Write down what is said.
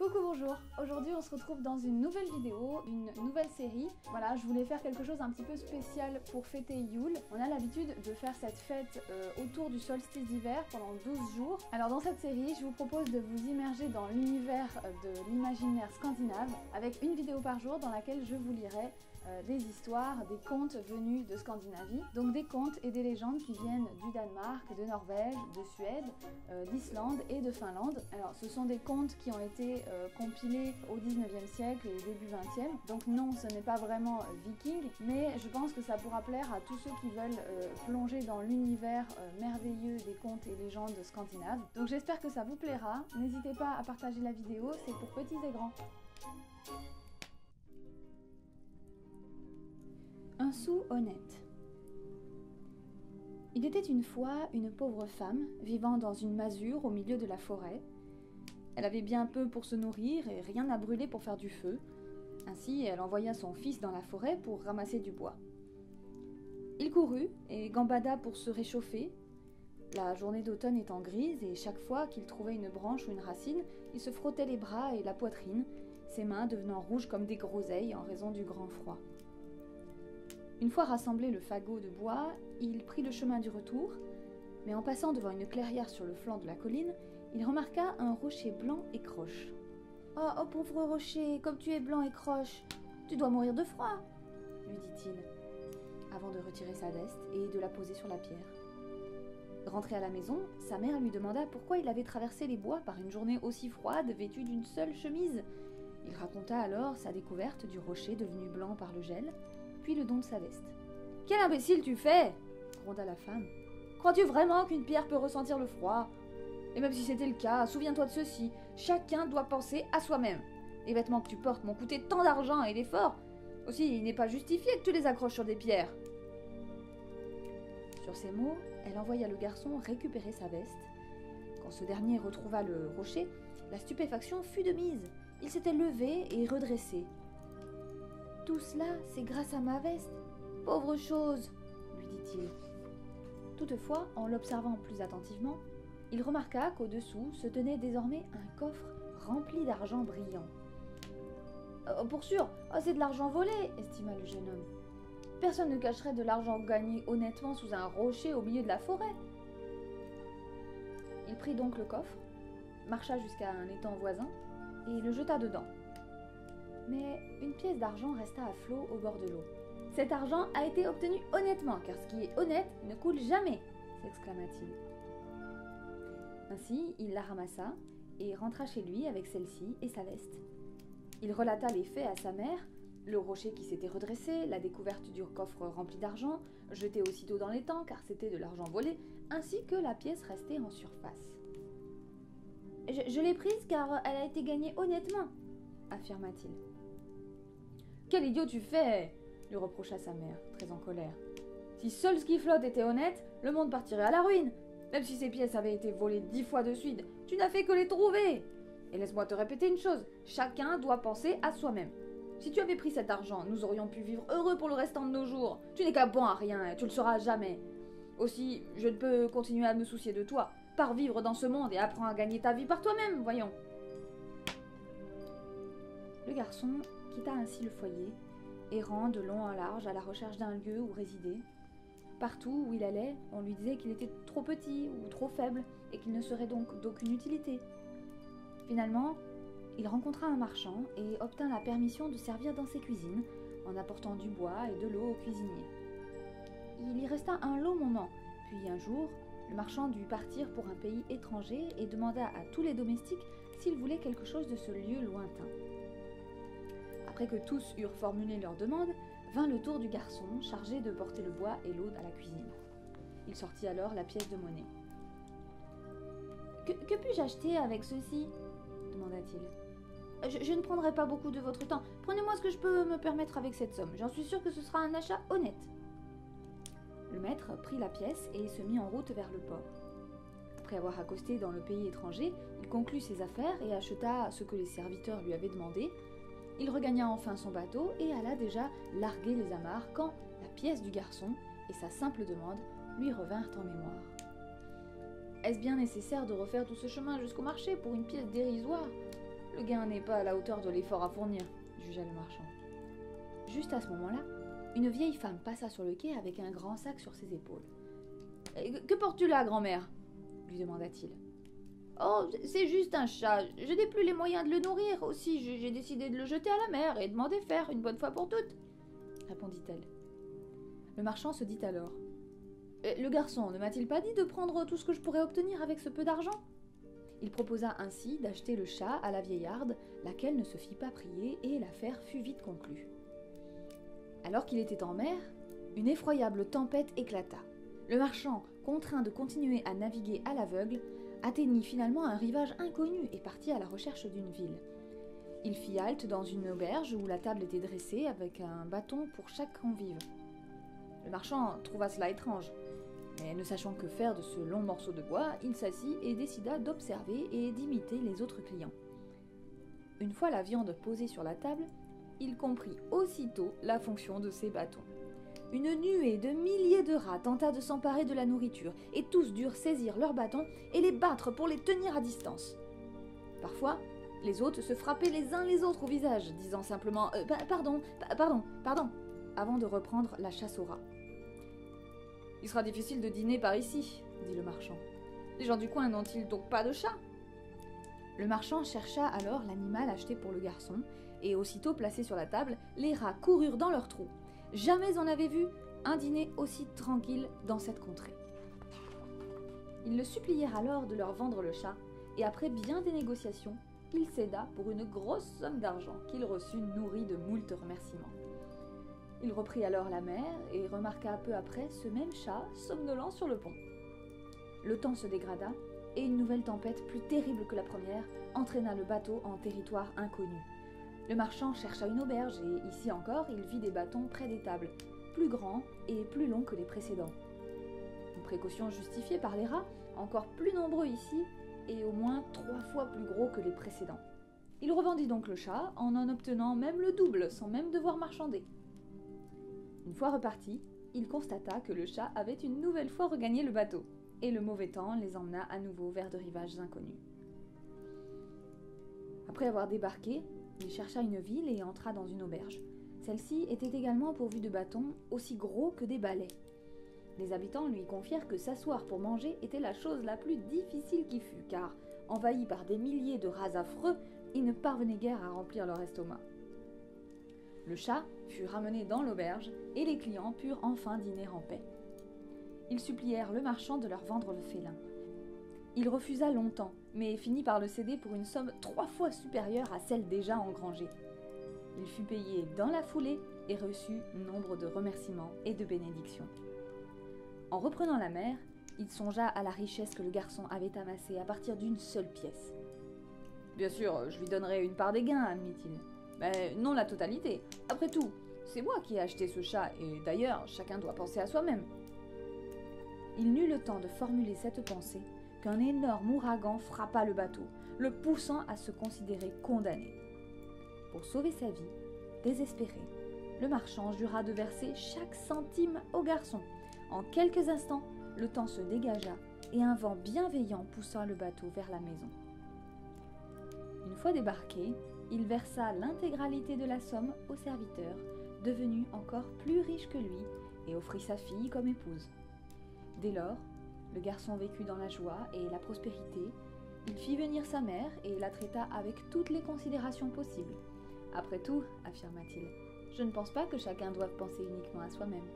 Coucou, bonjour. Aujourd'hui on se retrouve dans une nouvelle vidéo, une nouvelle série. Voilà, je voulais faire quelque chose un petit peu spécial pour fêter Yule. On a l'habitude de faire cette fête autour du solstice d'hiver pendant 12 jours. Alors dans cette série, je vous propose de vous immerger dans l'univers de l'imaginaire scandinave avec une vidéo par jour dans laquelle je vous lirai des histoires, des contes venus de Scandinavie. Donc des contes et des légendes qui viennent du Danemark, de Norvège, de Suède, d'Islande et de Finlande. Alors ce sont des contes qui ont été compilés au 19e siècle et début 20e. Donc non, ce n'est pas vraiment viking, mais je pense que ça pourra plaire à tous ceux qui veulent plonger dans l'univers merveilleux des contes et légendes scandinaves. Donc j'espère que ça vous plaira. N'hésitez pas à partager la vidéo, c'est pour petits et grands. Un sou honnête. Il était une fois une pauvre femme vivant dans une masure au milieu de la forêt. Elle avait bien peu pour se nourrir et rien à brûler pour faire du feu. Ainsi, elle envoya son fils dans la forêt pour ramasser du bois. Il courut et gambada pour se réchauffer. La journée d'automne étant grise et chaque fois qu'il trouvait une branche ou une racine, il se frottait les bras et la poitrine, ses mains devenant rouges comme des groseilles en raison du grand froid. Une fois rassemblé le fagot de bois, il prit le chemin du retour, mais en passant devant une clairière sur le flanc de la colline, il remarqua un rocher blanc et croche. « Oh, pauvre rocher, comme tu es blanc et croche, tu dois mourir de froid !» lui dit-il, avant de retirer sa veste et de la poser sur la pierre. Rentré à la maison, sa mère lui demanda pourquoi il avait traversé les bois par une journée aussi froide, vêtu d'une seule chemise. Il raconta alors sa découverte du rocher devenu blanc par le gel, puis le don de sa veste. « Quel imbécile tu fais !» gronda la femme. « Crois-tu vraiment qu'une pierre peut ressentir le froid ? Et même si c'était le cas, souviens-toi de ceci, chacun doit penser à soi-même. Les vêtements que tu portes m'ont coûté tant d'argent et d'efforts. Aussi, il n'est pas justifié que tu les accroches sur des pierres. » Sur ces mots, elle envoya le garçon récupérer sa veste. Quand ce dernier retrouva le rocher, la stupéfaction fut de mise. Il s'était levé et redressé. « Tout cela, c'est grâce à ma veste. Pauvre chose !» lui dit-il. Toutefois, en l'observant plus attentivement, il remarqua qu'au-dessous se tenait désormais un coffre rempli d'argent brillant. « Pour sûr, c'est de l'argent volé !» estima le jeune homme. « Personne ne cacherait de l'argent gagné honnêtement sous un rocher au milieu de la forêt. » Il prit donc le coffre, marcha jusqu'à un étang voisin et le jeta dedans. Mais une pièce d'argent resta à flot au bord de l'eau. « Cet argent a été obtenu honnêtement, car ce qui est honnête ne coule jamais !» s'exclama-t-il. Ainsi, il la ramassa et rentra chez lui avec celle-ci et sa veste. Il relata les faits à sa mère, le rocher qui s'était redressé, la découverte du coffre rempli d'argent, jeté aussitôt dans l'étang car c'était de l'argent volé, ainsi que la pièce restée en surface. « Je l'ai prise car elle a été gagnée honnêtement !» affirma-t-il. « Quel idiot tu fais !» lui reprocha sa mère, très en colère. « Si seul ce qui flotte était honnête, le monde partirait à la ruine. Même si ces pièces avaient été volées 10 fois de suite, tu n'as fait que les trouver. Et laisse-moi te répéter une chose, chacun doit penser à soi-même. Si tu avais pris cet argent, nous aurions pu vivre heureux pour le restant de nos jours. Tu n'es qu'un bon à rien et tu le seras jamais. Aussi, je ne peux continuer à me soucier de toi. Pars vivre dans ce monde et apprends à gagner ta vie par toi-même, voyons. » Le garçon quitta ainsi le foyer, errant de long en large à la recherche d'un lieu où résider. Partout où il allait, on lui disait qu'il était trop petit ou trop faible et qu'il ne serait donc d'aucune utilité. Finalement, il rencontra un marchand et obtint la permission de servir dans ses cuisines en apportant du bois et de l'eau au cuisinier. Il y resta un long moment, puis un jour, le marchand dut partir pour un pays étranger et demanda à tous les domestiques s'ils voulaient quelque chose de ce lieu lointain. Après que tous eurent formulé leurs demandes, vint le tour du garçon, chargé de porter le bois et l'eau à la cuisine. Il sortit alors la pièce de monnaie. « Que puis-je acheter avec ceci ?» demanda-t-il. « Je ne prendrai pas beaucoup de votre temps. Prenez-moi ce que je peux me permettre avec cette somme. J'en suis sûr que ce sera un achat honnête. » Le maître prit la pièce et se mit en route vers le port. Après avoir accosté dans le pays étranger, il conclut ses affaires et acheta ce que les serviteurs lui avaient demandé. Il regagna enfin son bateau et alla déjà larguer les amarres quand la pièce du garçon et sa simple demande lui revinrent en mémoire. Est-ce bien nécessaire de refaire tout ce chemin jusqu'au marché pour une pièce dérisoire ? Le gain n'est pas à la hauteur de l'effort à fournir, jugea le marchand. Juste à ce moment-là, une vieille femme passa sur le quai avec un grand sac sur ses épaules. « Que portes-tu là, grand-mère » lui demanda-t-il. « Oh, c'est juste un chat. Je n'ai plus les moyens de le nourrir. Aussi, j'ai décidé de le jeter à la mer et de m'en défaire une bonne fois pour toutes, » répondit-elle. Le marchand se dit alors. « Le garçon ne m'a-t-il pas dit de prendre tout ce que je pourrais obtenir avec ce peu d'argent ?» Il proposa ainsi d'acheter le chat à la vieillarde, laquelle ne se fit pas prier et l'affaire fut vite conclue. Alors qu'il était en mer, une effroyable tempête éclata. Le marchand, contraint de continuer à naviguer à l'aveugle, atteignit finalement un rivage inconnu et partit à la recherche d'une ville. Il fit halte dans une auberge où la table était dressée avec un bâton pour chaque convive. Le marchand trouva cela étrange, mais ne sachant que faire de ce long morceau de bois, il s'assit et décida d'observer et d'imiter les autres clients. Une fois la viande posée sur la table, il comprit aussitôt la fonction de ces bâtons. Une nuée de milliers de rats tenta de s'emparer de la nourriture, et tous durent saisir leurs bâtons et les battre pour les tenir à distance. Parfois, les hôtes se frappaient les uns les autres au visage, disant simplement « pardon, avant de reprendre la chasse aux rats. « Il sera difficile de dîner par ici, » dit le marchand. « Les gens du coin n'ont-ils donc pas de chat ?» Le marchand chercha alors l'animal acheté pour le garçon, et aussitôt placé sur la table, les rats coururent dans leurs trous. Jamais on n'avait vu un dîner aussi tranquille dans cette contrée. Ils le supplièrent alors de leur vendre le chat, et après bien des négociations, il céda pour une grosse somme d'argent qu'il reçut nourri de moult remerciements. Il reprit alors la mer et remarqua peu après ce même chat somnolent sur le pont. Le temps se dégrada, et une nouvelle tempête plus terrible que la première entraîna le bateau en territoire inconnu. Le marchand chercha une auberge et, ici encore, il vit des bâtons près des tables, plus grands et plus longs que les précédents. Une précaution justifiée par les rats, encore plus nombreux ici, et au moins 3 fois plus gros que les précédents. Il revendit donc le chat, en obtenant même le double, sans même devoir marchander. Une fois reparti, il constata que le chat avait une nouvelle fois regagné le bateau, et le mauvais temps les emmena à nouveau vers de rivages inconnus. Après avoir débarqué, il chercha une ville et entra dans une auberge. Celle-ci était également pourvue de bâtons aussi gros que des balais. Les habitants lui confièrent que s'asseoir pour manger était la chose la plus difficile qui fût, car, envahis par des milliers de rats affreux, ils ne parvenaient guère à remplir leur estomac. Le chat fut ramené dans l'auberge et les clients purent enfin dîner en paix. Ils supplièrent le marchand de leur vendre le félin. Il refusa longtemps, mais finit par le céder pour une somme 3 fois supérieure à celle déjà engrangée. Il fut payé dans la foulée et reçut nombre de remerciements et de bénédictions. En reprenant la mer, il songea à la richesse que le garçon avait amassée à partir d'une seule pièce. « Bien sûr, je lui donnerai une part des gains, admit-il. Mais non la totalité. Après tout, c'est moi qui ai acheté ce chat, et d'ailleurs, chacun doit penser à soi-même. » Il n'eut le temps de formuler cette pensée qu'un énorme ouragan frappa le bateau, le poussant à se considérer condamné. Pour sauver sa vie, désespéré, le marchand jura de verser chaque centime au garçon. En quelques instants, le temps se dégagea et un vent bienveillant poussa le bateau vers la maison. Une fois débarqué, il versa l'intégralité de la somme au serviteur, devenu encore plus riche que lui, et offrit sa fille comme épouse. Dès lors, le garçon vécut dans la joie et la prospérité. Il fit venir sa mère et la traita avec toutes les considérations possibles. Après tout, affirma-t-il, je ne pense pas que chacun doive penser uniquement à soi-même.